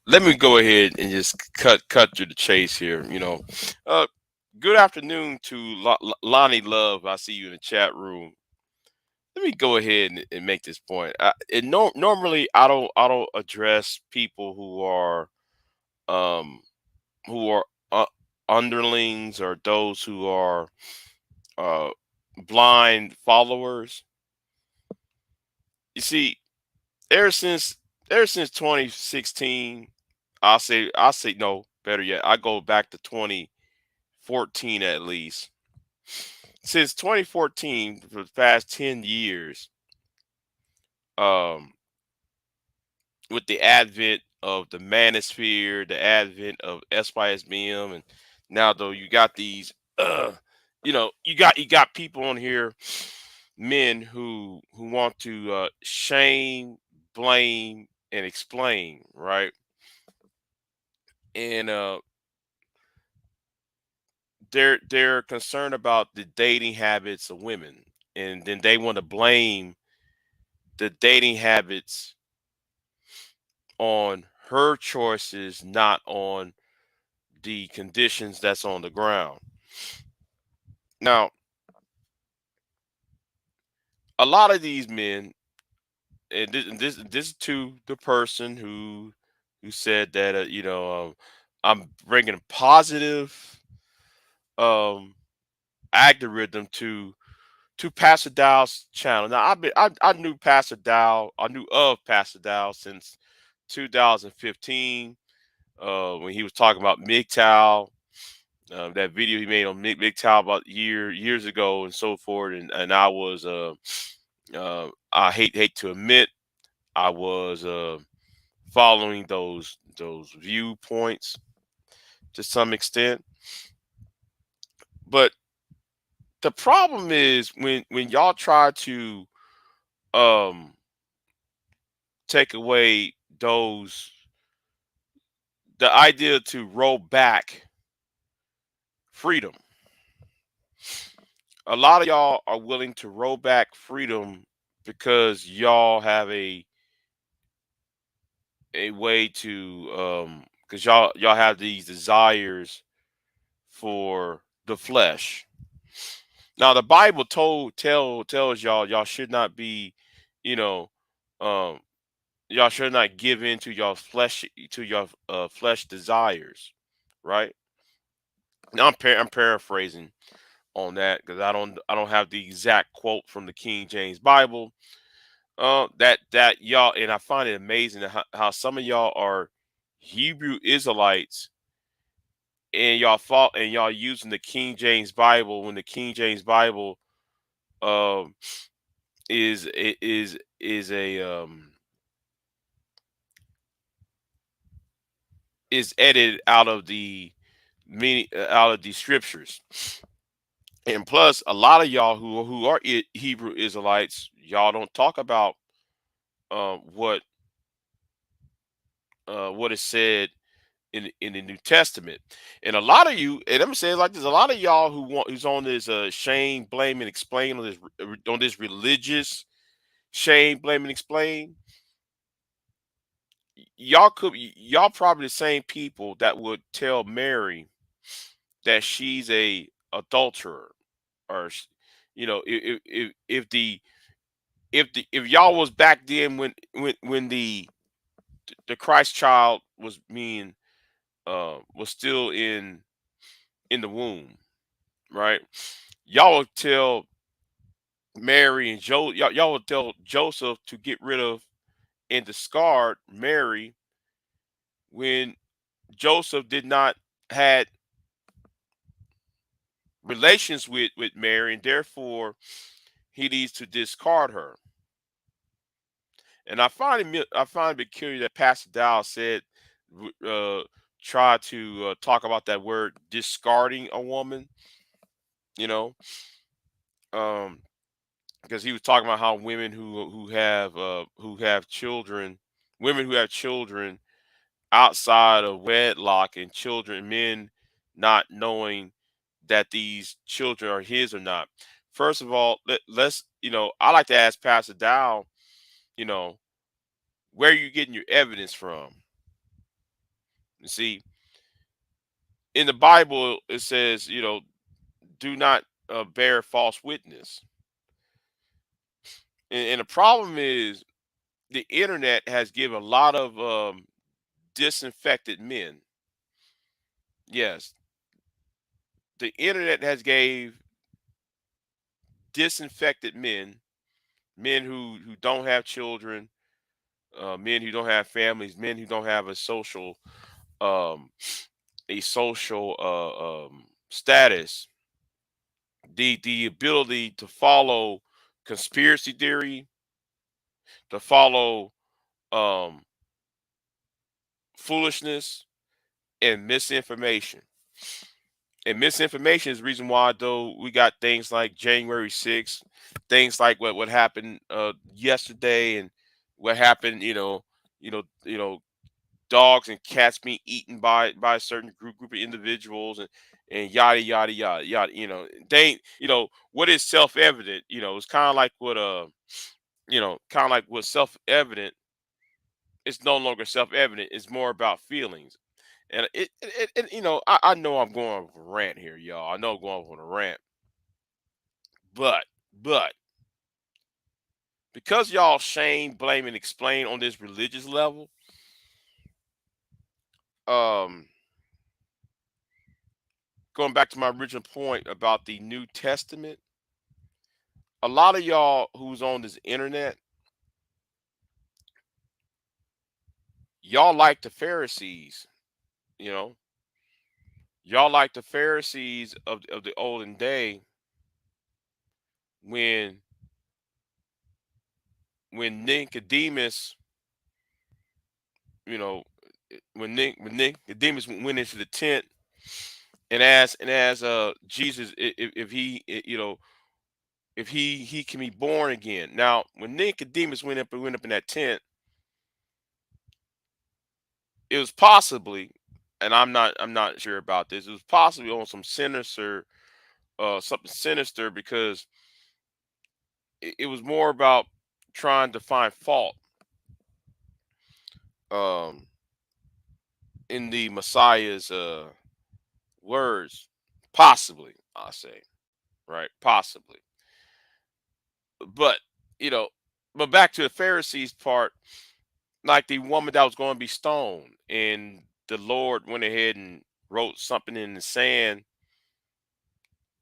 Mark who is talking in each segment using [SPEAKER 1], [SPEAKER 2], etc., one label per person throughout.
[SPEAKER 1] let me go ahead and just cut to the chase here. Uh, good afternoon to Lonnie Love. I see you in the chat room. Let me go ahead and make this point. Normally I don't address people um who are underlings or those who are uh blind followers. You see, ever since ever since 2016, I'll say no, better yet, I go back to 2014 at least. Since 2014, for the past 10 years, um, with the advent of the manosphere, the advent of SYSBM, and now though you got these, you got people on here, men who want to shame, blame, and explain, right? And they're concerned about the dating habits of women, and then they want to blame the dating habits on her choices, not on the conditions that's on the ground. Now, a lot of these men, and this is to the person who said that I'm bringing positive um algorithm to Pastor Dow's channel. Now I knew Pastor Dow, I knew of Pastor Dow since 2015, when he was talking about MGTOW, that video he made on MGTOW about years ago and so forth. And I was I hate to admit I was following those viewpoints to some extent. But the problem is when y'all try to um take away those the idea to roll back freedom. A lot of y'all are willing to roll back freedom because y'all have a way to because y'all have these desires for the flesh. Now the Bible tells y'all should not be, you know, um y'all should not give in to your flesh desires, right? Now I'm paraphrasing on that because I don't have the exact quote from the King James Bible. That y'all, and I find it amazing how some of y'all are Hebrew Israelites, and y'all using the King James Bible when the King James Bible um is a is edited out of the many out of the scriptures. And plus, a lot of y'all who are Hebrew Israelites, y'all don't talk about uh, what what is said in the New Testament. And a lot of you, and I'm gonna say it like this: a lot of y'all who's on this shame, blame, and explain on this religious shame, blame, and explain. Y'all probably the same people that would tell Mary that she's a adulterer, or if y'all was back then when the Christ child was being was still in the womb, right? Y'all would tell Mary and y'all would tell Joseph to get rid of and discard Mary when Joseph did not had relations with Mary, and therefore he needs to discard her. And I find it peculiar that Pastor Dow said, try to talk about that word discarding a woman, you know, um, because he was talking about how women who have children, women who have children outside of wedlock, and children, men not knowing that these children are his or not. First of all, let's I like to ask Pastor Dow, you know, where are you getting your evidence from? You see, in the Bible, it says, do not bear false witness. And the problem is the internet has given a lot of disinfected men. Yes, the internet has gave disinfected men, men who don't have children, men who don't have families, men who don't have um, a social status, the ability to follow conspiracy theory, to follow um, foolishness and misinformation. And misinformation is the reason why, though, we got things like January 6th, things like what happened yesterday, and what happened, dogs and cats being eaten by a certain group of individuals, and yada yada yada yada. They, what is self evident. It's kind of like what kind of like what's self evident. It's no longer self evident. It's more about feelings. And I know I'm going off a rant here, y'all. I know I'm going off on a rant, but but because y'all shame, blame, and explain on this religious level, um, going back to my original point about the New Testament, a lot of y'all who's on this internet, y'all like the Pharisees, you know, y'all like the Pharisees of the olden day when Nicodemus, you know, when Nicodemus went into the tent and asked Jesus if he if he can be born again. Now, when Nicodemus went up in that tent, it was possibly, and I'm not sure about this. It was possibly on some sinister, something sinister, because it was more about trying to find fault um, in the Messiah's words. Possibly, I say, right? Possibly, but you know, but back to the Pharisees part, like the woman that was going to be stoned, and the Lord went ahead and wrote something in the sand,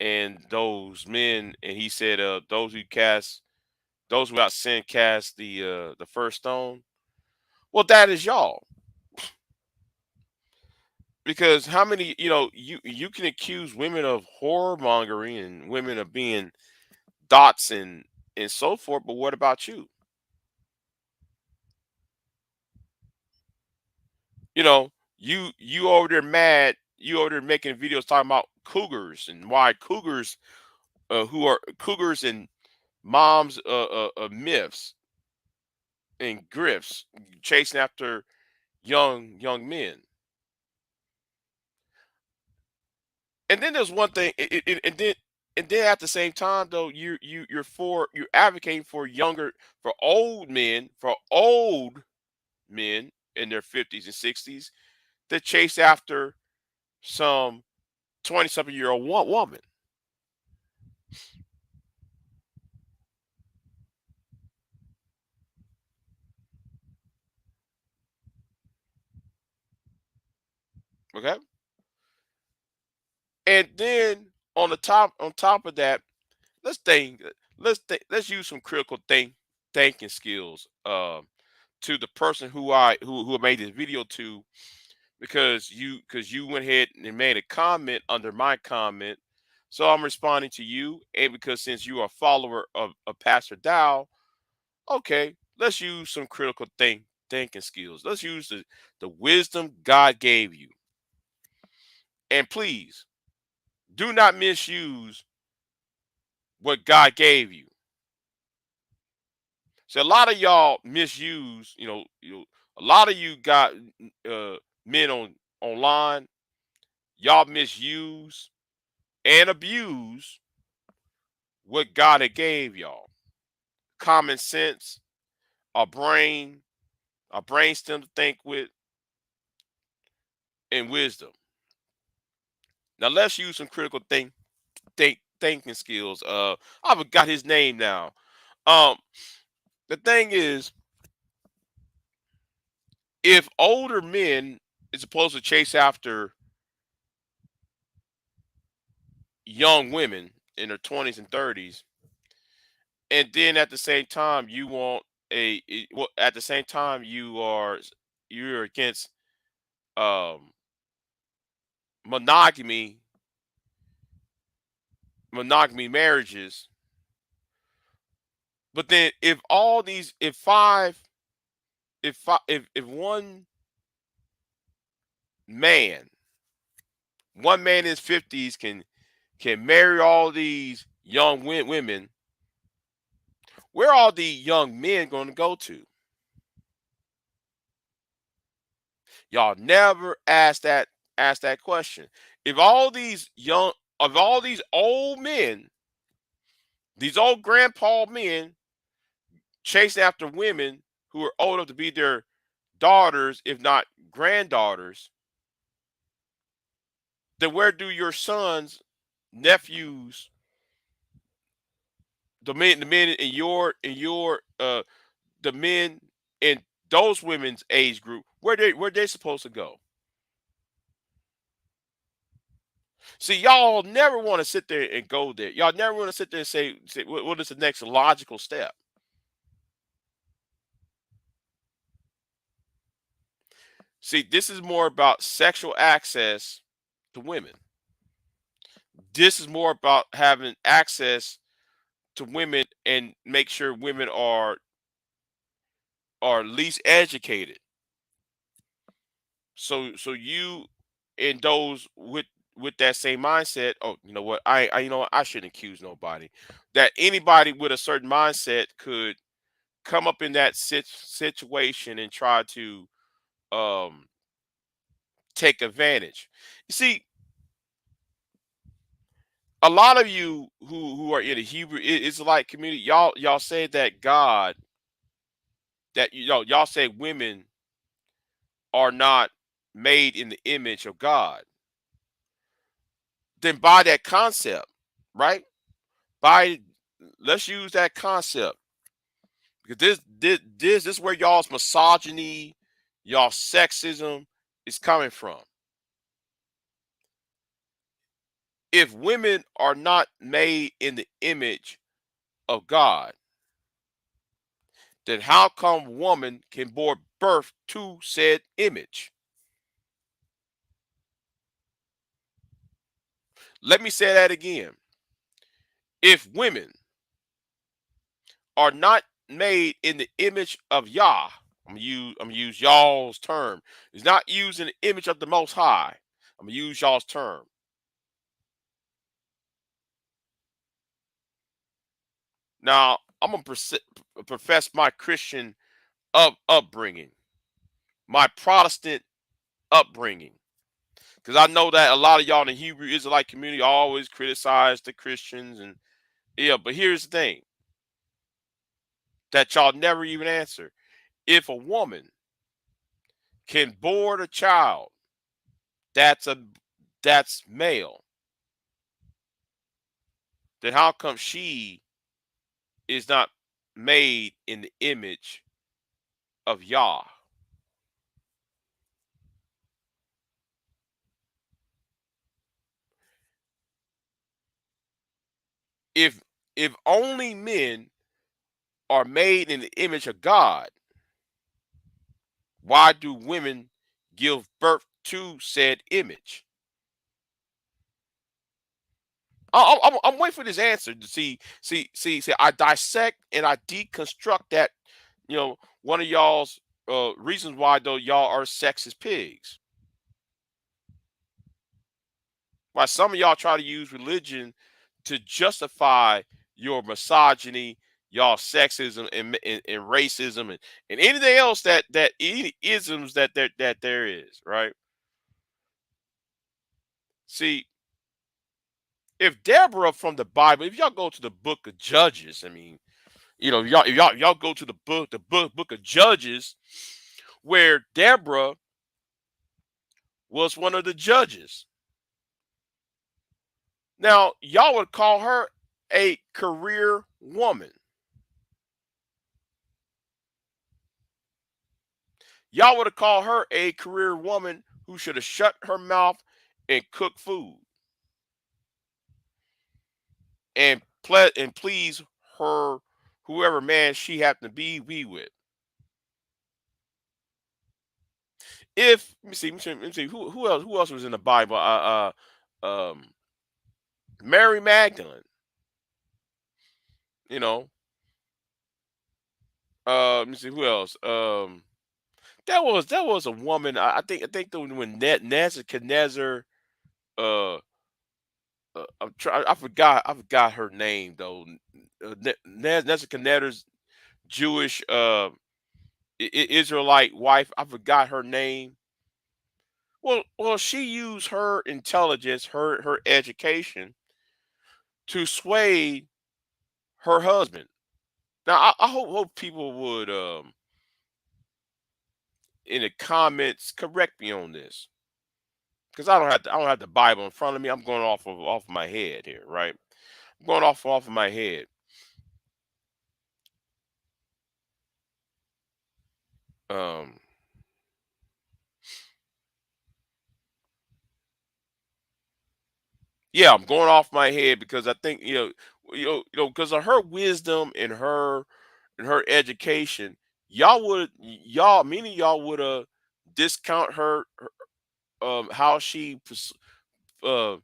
[SPEAKER 1] and those men, and he said, those without sin cast the first stone. Well, that is y'all, because how many, you can accuse women of whoremongering and women of being dots and so forth, but what about you? You know, you over there mad, you over there making videos talking about cougars and why cougars, who are cougars and moms, myths and grifts, chasing after young men. And then there's one thing, and then at the same time, though, you're advocating for old men in their 50s and 60s that chase after some 20-something-year-old woman. Okay, and then on top of that, let's think let's use some critical thinking skills, to the person who I made this video to, because you went ahead and made a comment under my comment, so I'm responding to you. And because since you are a follower of Pastor Dow, okay, let's use some critical thinking skills. Let's use the wisdom God gave you, and please do not misuse what God gave you. So a lot of y'all misuse, a lot of you got uh, men online. Y'all misuse and abuse what God had gave y'all. Common sense, a brain, a brainstem to think with, and wisdom. Now let's use some critical thinking skills. I forgot his name now. Um, the thing is, if older men is supposed to chase after young women in their 20s and 30s, and then at the same time you want well, at the same time you're against um monogamy monogamy marriages. But then if all these if five if five, if man one man in his 50s can marry all these young women, where are the young men going to go to? Y'all never ask that question. If all these young of all these old men, these old grandpa men chasing after women who are old enough to be their daughters, if not granddaughters, then where do your sons, nephews, the men the men in those women's age group, where they supposed to go? See, y'all never want to sit there and go there. Y'all never want to sit there and say what is the next logical step? See, this is more about sexual access to women. This is more about having access to women and make sure women are least educated. So you and those with that same mindset, oh, you know what? I you know what? I shouldn't accuse nobody. That anybody with a certain mindset could come up in that situation and try to um take advantage. You see, a lot of you who are in the Hebrew Israelite community, y'all say that God, that y'all say women are not made in the image of God. Then by that concept, right? By let's use that concept, because this is where y'all's misogyny, y'all sexism is coming from. If women are not made in the image of God, then how come woman can bore birth to said image? Let me say that again. If women are not made in the image of Yah, I'm gonna use y'all's term. It's not used in the image of the Most High. I'm gonna use y'all's term. Now I'm gonna profess my Christian upbringing, my Protestant upbringing, because I know that a lot of y'all in the Hebrew Israelite community always criticize the Christians, and yeah, but here's the thing that y'all never even answer. If a woman can board a child that's a that's male, then how come she is not made in the image of Yah? If if only men are made in the image of God, why do women give birth to said image? I'm waiting for this answer to see. I dissect and I deconstruct that. One of y'all's reasons why though y'all are sexist pigs. Why some of y'all try to use religion to justify your misogyny, y'all sexism and racism and anything else that any isms that there is, right? See, if Deborah from the Bible, if y'all go to the book of Judges, I mean, if y'all go to the book of Judges, where Deborah was one of the judges. Now, y'all would call her a career woman. Y'all would have called her a career woman who should have shut her mouth and cooked food and please her whoever man she happened to be with. If let me see who else was in the Bible? Mary Magdalene. You know, let me see who else. That was a woman. I think when Nebuchadnezzar. Uh, I forgot her name though. Nebuchadnezzar's Jewish Israelite wife. I forgot her name. Well, she used her intelligence, her education to sway her husband. Now, I hope people would in the comments correct me on this because I don't have the Bible in front of me. I'm going off of my head here, right? I'm going off of my head. Um, yeah, I'm going off my head because I think because of her wisdom and her education, many of y'all would discount how she uh,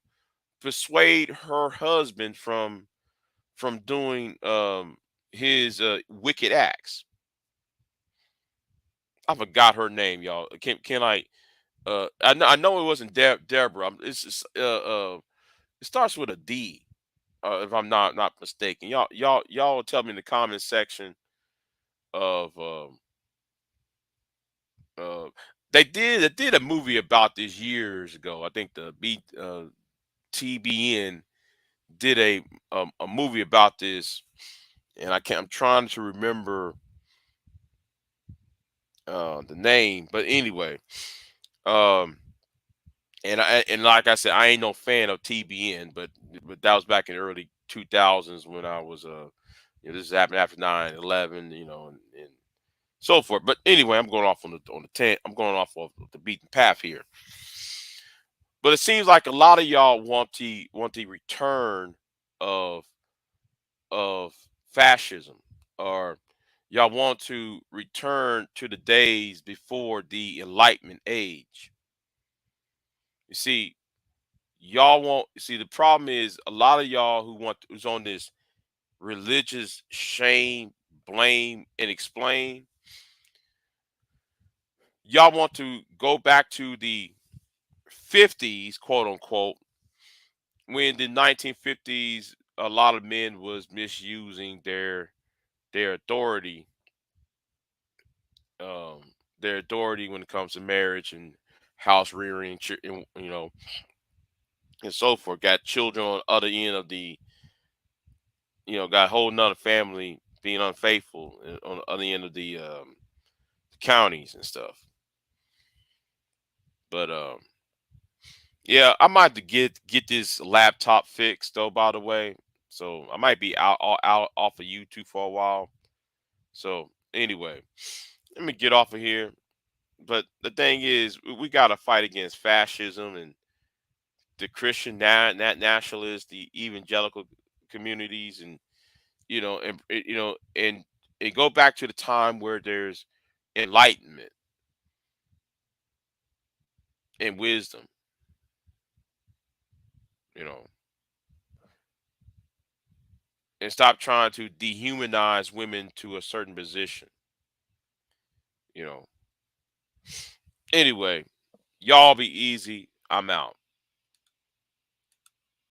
[SPEAKER 1] persuade her husband from doing his wicked acts. I forgot her name, y'all. Can I? I know it wasn't Deborah. It starts with a D. If I'm not mistaken, y'all tell me in the comment section of uh they did a movie about this years ago. I think the TBN did a movie about this, and I'm trying to remember the name, but anyway, um, and like I said, I ain't no fan of TBN, but that was back in the early 2000s when I was this happened after 9/11, and so forth. But anyway, I'm going off on the 10. I'm going off of the beaten path here. But it seems like a lot of y'all want the return of of fascism, or y'all want to return to the days before the Enlightenment age. You see, y'all want see the problem is a lot of y'all who's on this religious shame, blame, and explain. Y'all want to go back to the 50s, quote unquote, when the 1950s a lot of men was misusing their authority, um, their authority when it comes to marriage and house rearing, and, and so forth. Got children on the other end of got a whole nother family being unfaithful on the other end of the counties and stuff. But yeah, I might have to get this laptop fixed though. By the way, so I might be out off of YouTube for a while. So anyway, let me get off of here. But the thing is, we got to fight against fascism and the Christian nationalists, the evangelical communities, and and go back to the time where there's enlightenment and wisdom. You know, and stop trying to dehumanize women to a certain position. You know. Anyway, y'all be easy. I'm out.